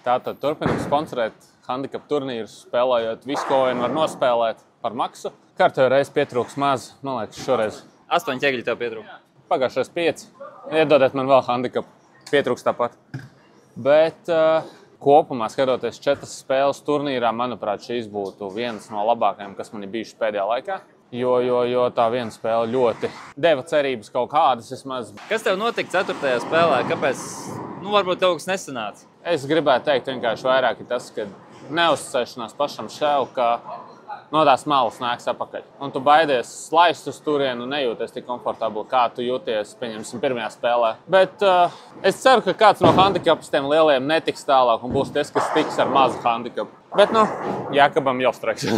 Tātad turpinam sponsorēt handicap turnīrus, spēlējot visu, ko vien var nospēlēt par maksu. Kārtējo reizi pietrūks maz, man liekas, šoreiz 8 ķegļi tev pietrūka. Pagājušais 5. Iedodiet man vēl handicap, pietrūks tāpat. Bet kopumā skatoties 4 spēles turnīrā, manuprāt, šīs būtu vienas no labākajām, kas man ir bijušas pēdējā laikā. Jo tā viena spēle ļoti deva cerības kaut kādas vismaz. Kas tev notika 4. spēlē? Kāpēc? Varbūt tev kas nesanāca. Es gribētu teikt vienkārši vairāk tas, ka neuzticēšanās pašam sev, ka no tās malas nāks apakaļ. Un tu baidies slaist uz turienu un nejūties tik komfortabli, kā tu jūties, pieņemsim, pirmajā spēlē. Bet es ceru, ka kāds no handicapistiem lieliem netiks tālāk un būs tas, kas tiks ar mazu handicapu. Bet, Jākabam jau straks.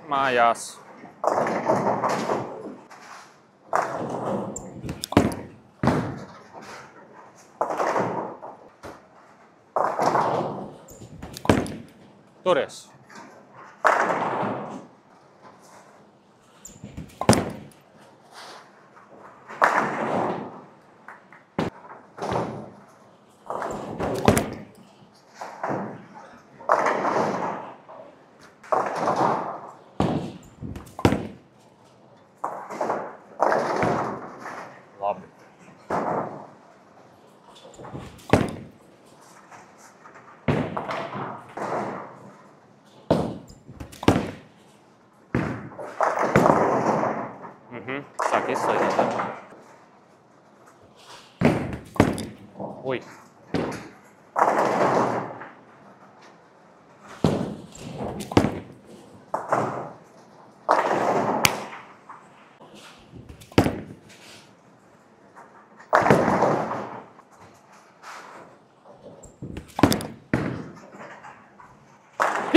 Mājās. Turies. Labi. Sāk izslēgt. Ui.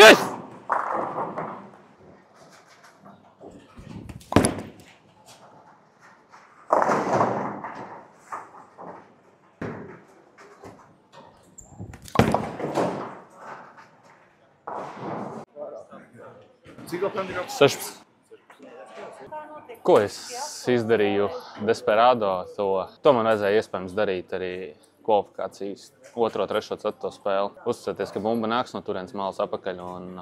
Yes! Cik vēl handicap? 16. Ko es izdarīju Desperado? To man vajadzēja iespējams darīt arī kvalifikācijas 2., 3., 4. spēli. Uzticēties, ka bumba nāks no turienes malas apakaļ. Un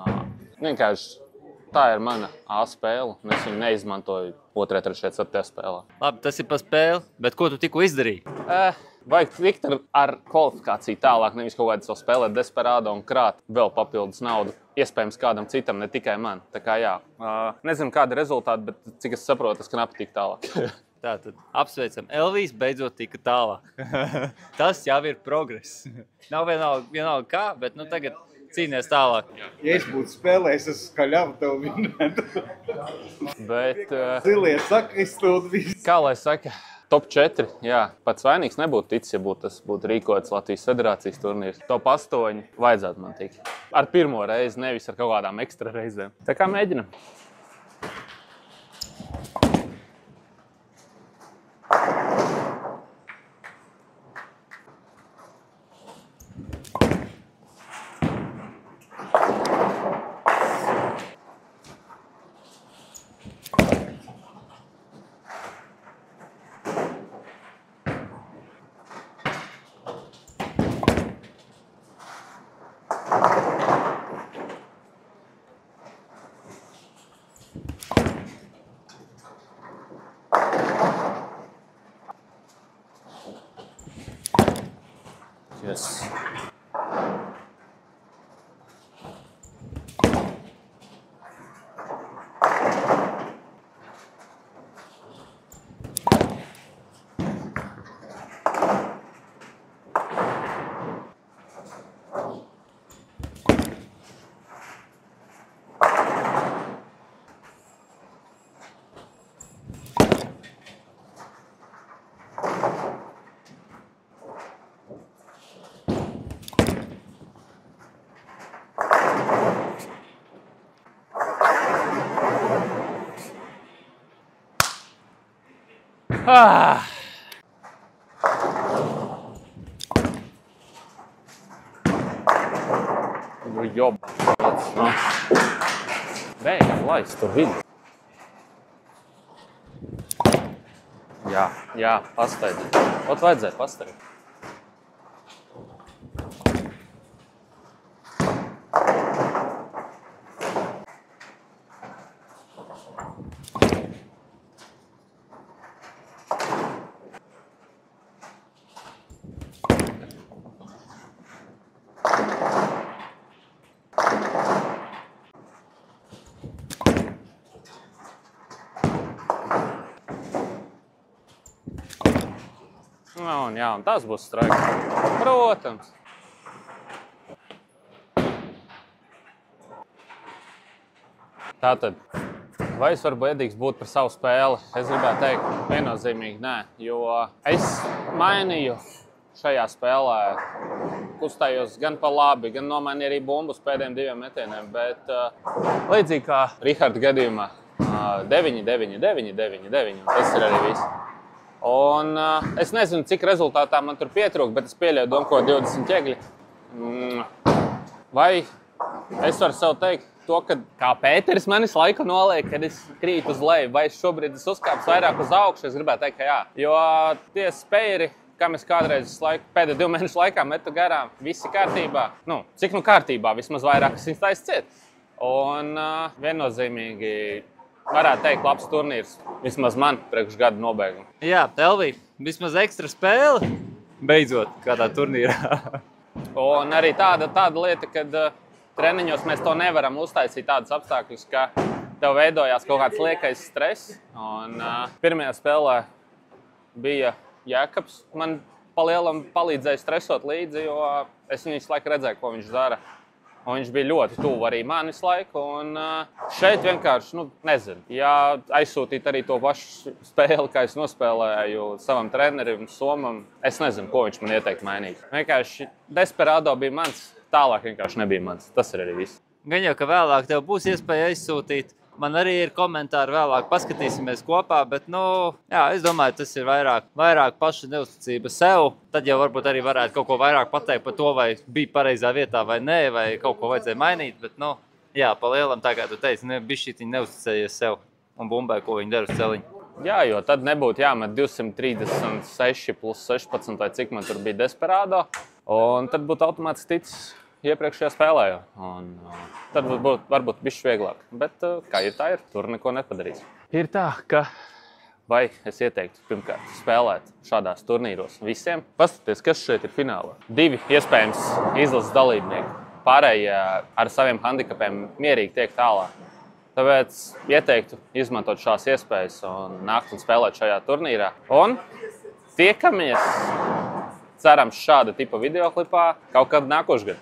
vienkārši tā ir mana A spēle, un es viņu neizmantoju 2., 3., 4. spēlē. Labi, tas ir pa spēli, bet ko tu tikko izdarīji? Vajag tikt ar kvalifikāciju tālāk, nevis kaut kādā vēl spēlēt Desperado un krāt vēl papildus naudu. Iespējams kādam citam, ne tikai man. Tā kā jā, nezinu kāda rezultāta, bet cik es saprotu, tas knapi tik tālāk. Tātad apsveicam, Elvijs beidzot tika tālāk. Tas jau ir progress. Nav vienalga kā, bet tagad cīnies tālāk. Ja es būtu spēlējis, es skaļāvu tev vinētu. Bet, Zilie saka, izstūd visu. kā lai saka, top 4, jā, pats vainīgs nebūtu ticis, ja tas būtu rīkots Latvijas federācijas turnīrs. Top 8 vajadzētu man tikt. Ar pirmo reizi, nevis ar kaut kādām ekstra reizēm. Tā kā mēģinam. Yes. Job. No. Beigās, laist tur vidu. Jā, pasteidz. Ot vajadzēja pasteidz. Un tas būs straiks. Protams. Tātad, vai es varu bēdīgs būt par savu spēli? Es gribētu teikt, viennozīmīgi nē, jo es mainīju šajā spēlē, kustējos gan pa labi, gan nomainīju arī bumbus pēdējiem 2 metieniem, bet līdzīgi kā Riharda gadījumā 9, 9, 9, 9, 9, un tas ir arī viss. Un es nezinu, cik rezultātā man tur pietrūk, bet es pieļauju domu, ko 20 ķegļi. Vai es varu sev teikt to, ka kā Pēteris manis laiku noliek, kad es krītu uz leju, vai šobrīd es uzkāpsu vairāk uz augšu, es gribētu teikt, ka jā. Jo tie spēri, kam es kādreiz pēdējo 2 mēnešu laikā metu garām, visi kārtībā. Cik kārtībā, vismaz vairāk es viņus taisa ciet. Un viennozīmīgi varētu teikt, labs turnīrs, vismaz man priekš gada nobeigumu. Jā, Elvī, vismaz ekstra spēle, beidzot, kādā turnīrā. Un arī tāda lieta, kad treniņos mēs to nevaram uztaisīt tādus apstākļus, ka tev veidojās kaut kāds liekais stress. Un pirmajā spēlē bija Jēkabs. Man palielam palīdzēja stresot līdzi, jo es viņu visu laiku redzēju, ko viņš dara. Un viņš bija ļoti tuvu arī man visu laiku. Un šeit vienkārši, nezinu, ja aizsūtīt arī to pašu spēli, kā es nospēlēju savam trenerim, Somam, es nezinu, ko viņš man ieteikt mainīt. Vienkārši Desperado bija mans, tālāk vienkārši nebija mans. Tas ir arī viss. Gan jau, ka vēlāk tev būs iespēja aizsūtīt. Man arī ir komentāri vēlāk, paskatīsimies kopā, bet, es domāju, tas ir vairāk paša neuzticība sev. Tad jau varbūt arī varētu kaut ko vairāk pateikt par to, vai bija pareizā vietā vai nē, vai kaut ko vajadzēja mainīt, bet, pa lielam, tā kā tu teici, bišķīt viņi neuzticējies sev un bumbē, ko viņi dara uz celiņu. Jā, jo tad nebūtu jāmet 236 plus 16, vai cik man tur bija Desperado, un tad būtu automātiski ticis iepriekšējā spēlē. Un tad varbūt bišķi vieglāk. Bet kā ir, tā ir. Tur neko nepadarīs. Ir tā, ka vai es ieteiktu pirmkārt spēlēt šādās turnīros visiem. Paskaties, kas šeit ir finālā. 2 iespējams izlases dalībnieki. Pārējie ar saviem handikapiem mierīgi tiek tālāk. Tāpēc ieteiktu izmantot šās iespējas un nākt un spēlēt šajā turnīrā. Un tiekamies! Cerams šāda tipa videoklipā kaut kad nākošgad.